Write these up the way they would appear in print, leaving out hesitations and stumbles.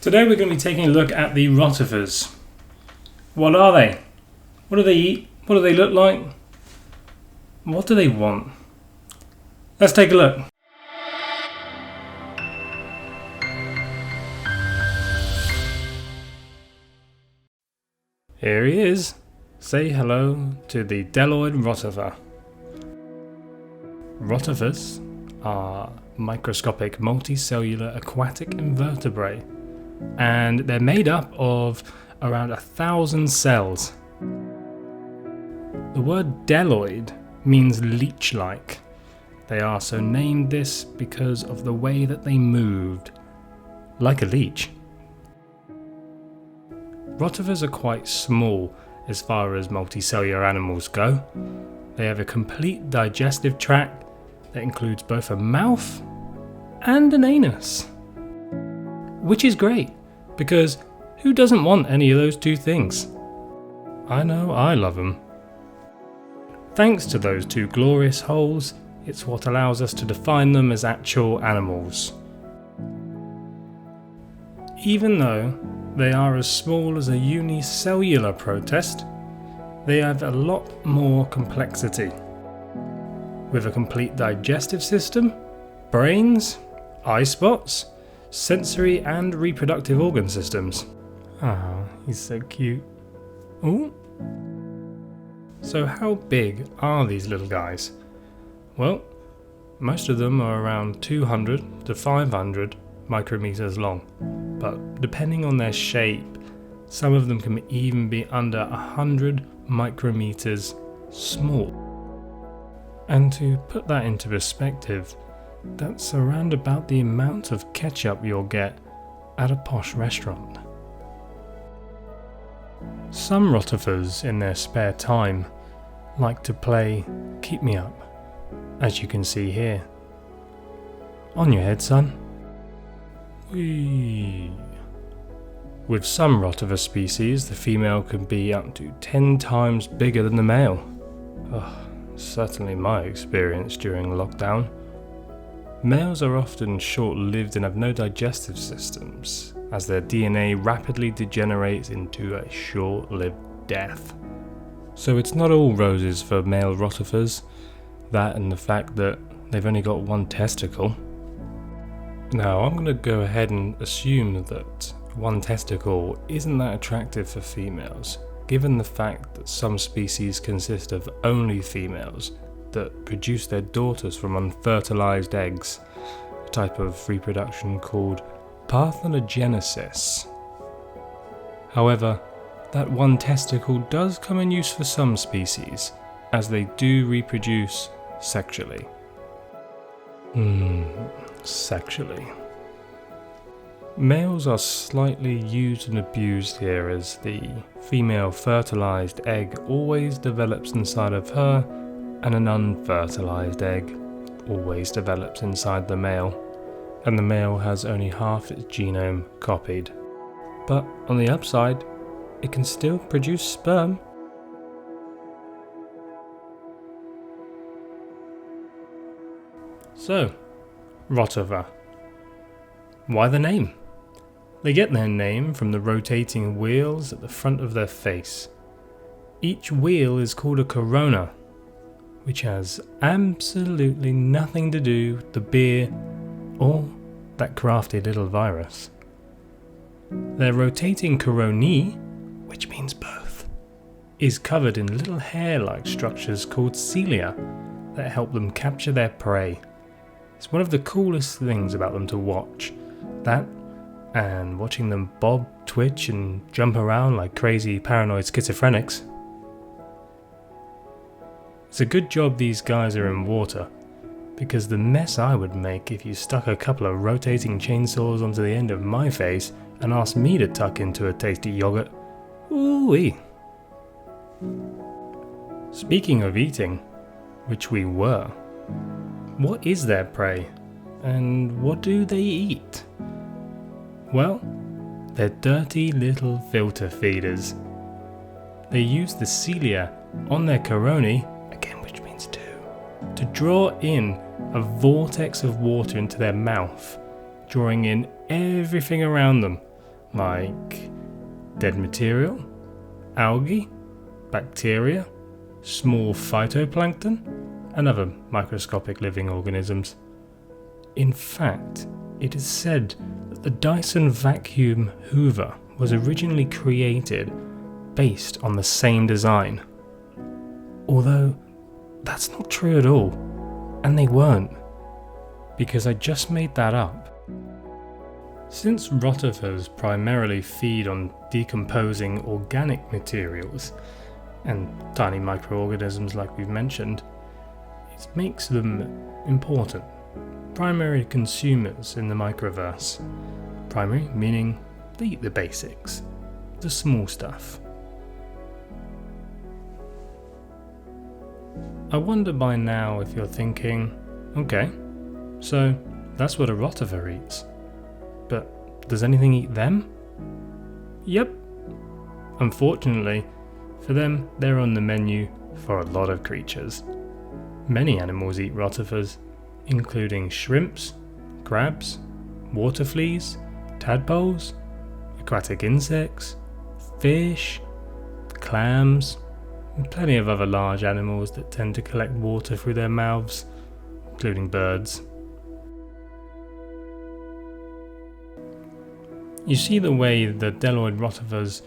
Today we're going to be taking a look at the Rotifers. What are they? What do they eat? What do they look like? What do they want? Let's take a look. Here he is. Say hello to the Deloid Rotifer. Rotifers are microscopic multicellular aquatic invertebrate, and they're made up of around 1,000 cells. The word Deloid means leech-like. They are so named this because of the way that they moved, like a leech. Rotifers are quite small as far as multicellular animals go. They have a complete digestive tract that includes both a mouth and an anus. Which is great, because who doesn't want any of those two things? I know I love them. Thanks to those two glorious holes, it's what allows us to define them as actual animals. Even though they are as small as a unicellular protist, they have a lot more complexity. With a complete digestive system, brains, eye spots, sensory and reproductive organ systems. Ah, he's so cute. Ooh. So how big are these little guys? Well, most of them are around 200 to 500 micrometers long, but depending on their shape, some of them can even be under 100 micrometers small. And to put that into perspective, that's around about the amount of ketchup you'll get at a posh restaurant. Some Rotifers in their spare time like to play keep me up, as you can see here. On your head, son. Whee! With some Rotifer species, the female can be up to 10 times bigger than the male. Certainly my experience during lockdown. Males are often short-lived and have no digestive systems, as their DNA rapidly degenerates into a short-lived death. So it's not all roses for male Rotifers, that and the fact that they've only got one testicle. Now I'm going to go ahead and assume that one testicle isn't that attractive for females, given the fact that some species consist of only females that produce their daughters from unfertilized eggs, a type of reproduction called parthenogenesis. However, that one testicle does come in use for some species, as they do reproduce sexually. Sexually. Males are slightly used and abused here, as the female fertilized egg always develops inside of her, and an unfertilized egg always develops inside the male, and the male has only half its genome copied. But on the upside, it can still produce sperm. So, Rotifer. Why the name? They get their name from the rotating wheels at the front of their face. Each wheel is called a corona, which has absolutely nothing to do with the beer or that crafty little virus. Their rotating coronae, which means both, is covered in little hair-like structures called cilia that help them capture their prey. It's one of the coolest things about them to watch. That, and watching them bob, twitch and jump around like crazy paranoid schizophrenics. It's a good job these guys are in water, because the mess I would make if you stuck a couple of rotating chainsaws onto the end of my face and asked me to tuck into a tasty yogurt. Ooh-wee. Speaking of eating, which we were, what is their prey, and what do they eat? Well, they're dirty little filter feeders. They use the cilia on their coronae, again which means two, to draw in a vortex of water into their mouth, drawing in everything around them, like dead material, algae, bacteria, small phytoplankton, and other microscopic living organisms. In fact, it is said that the Dyson vacuum hoover was originally created based on the same design. Although, that's not true at all, and they weren't, because I just made that up. Since rotifers primarily feed on decomposing organic materials and tiny microorganisms like we've mentioned, it makes them important. Primary consumers in the microverse. Primary meaning they eat the basics, the small stuff. I wonder by now if you're thinking, okay, so that's what a rotifer eats. But does anything eat them? Yep. Unfortunately, for them, they're on the menu for a lot of creatures. Many animals eat rotifers, including shrimps, crabs, water fleas, tadpoles, aquatic insects, fish, clams, and plenty of other large animals that tend to collect water through their mouths, including birds. You see the way the Deloid rotifers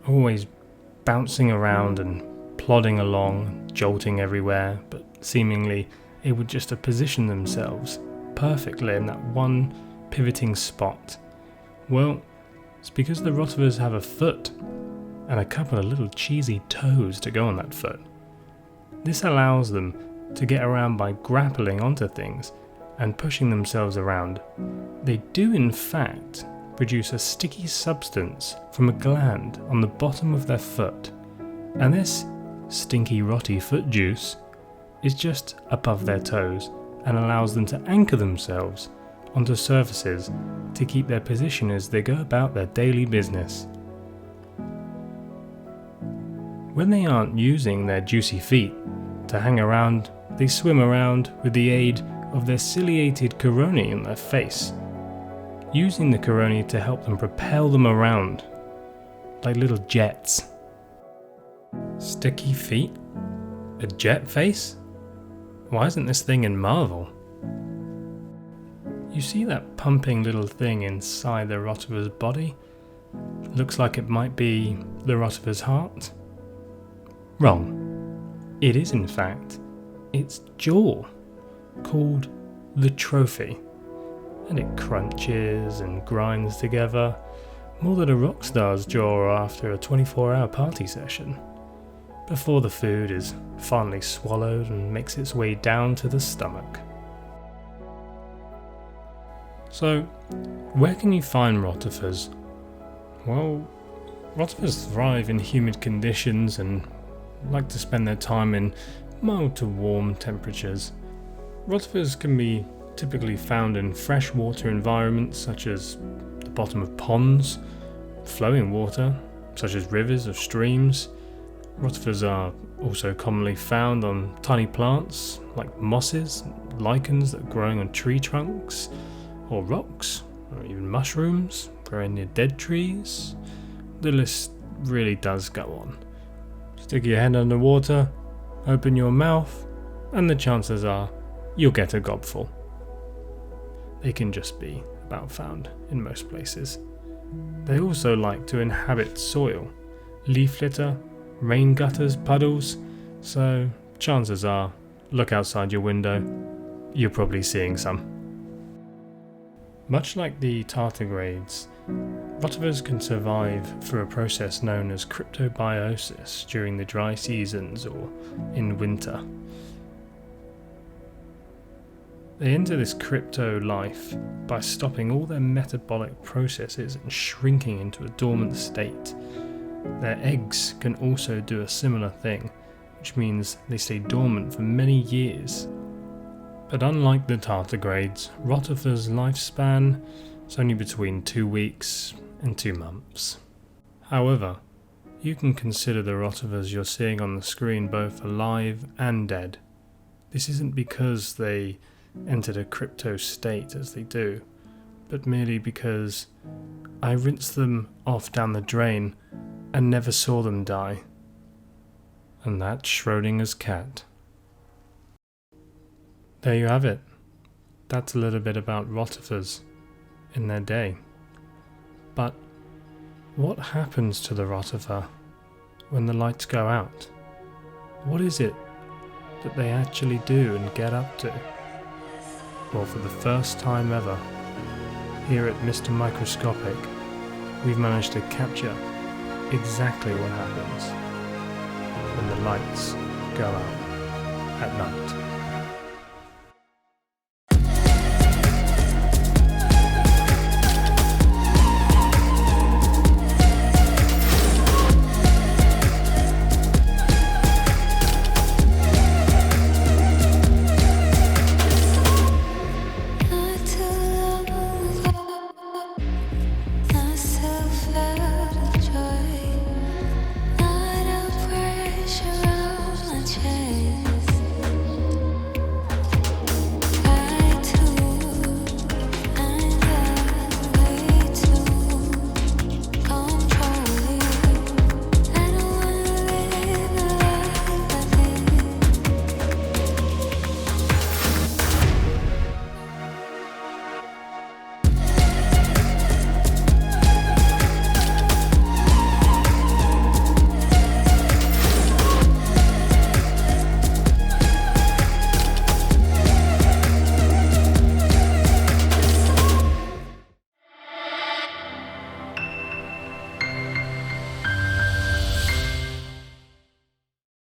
are always bouncing around and plodding along, jolting everywhere, but seemingly able just to position themselves perfectly in that one pivoting spot. Well, it's because the rotifers have a foot and a couple of little cheesy toes to go on that foot. This allows them to get around by grappling onto things and pushing themselves around. They do in fact produce a sticky substance from a gland on the bottom of their foot, and this stinky rotty foot juice is just above their toes and allows them to anchor themselves onto surfaces to keep their position as they go about their daily business. When they aren't using their juicy feet to hang around, they swim around with the aid of their ciliated coroni in their face, using the coroni to help them propel them around like little jets. Sticky feet? A jet face? Why isn't this thing in Marvel? You see that pumping little thing inside the rotifer's body? Looks like it might be the rotifer's heart. Wrong. It is in fact its jaw, called the trophy, and it crunches and grinds together more than a rock star's jaw after a 24-hour party session, before the food is finally swallowed and makes its way down to the stomach. So, where can you find rotifers? Well, rotifers thrive in humid conditions and like to spend their time in mild to warm temperatures. Rotifers can be typically found in freshwater environments such as the bottom of ponds, flowing water such as rivers or streams. Rotifers are also commonly found on tiny plants like mosses, lichens that are growing on tree trunks, or rocks, or even mushrooms growing near dead trees. The list really does go on. Stick your head underwater, open your mouth, and the chances are you'll get a gobful. They can just be about found in most places. They also like to inhabit soil, leaf litter, rain gutters, puddles, so chances are, look outside your window, you're probably seeing some. Much like the tardigrades, rotifers can survive through a process known as cryptobiosis during the dry seasons or in winter. They enter this crypto life by stopping all their metabolic processes and shrinking into a dormant state. Their eggs can also do a similar thing, which means they stay dormant for many years. But unlike the tardigrades, rotifers' lifespan is only between 2 weeks and 2 months. However, you can consider the rotifers you're seeing on the screen both alive and dead. This isn't because they entered a crypto state as they do, but merely because I rinsed them off down the drain and never saw them die. And that's Schrodinger's cat. There you have it. That's a little bit about rotifers in their day. But what happens to the rotifer when the lights go out? What is it that they actually do and get up to? Well, for the first time ever, here at Mr. Microscopic, we've managed to capture exactly what happens when the lights go out at night.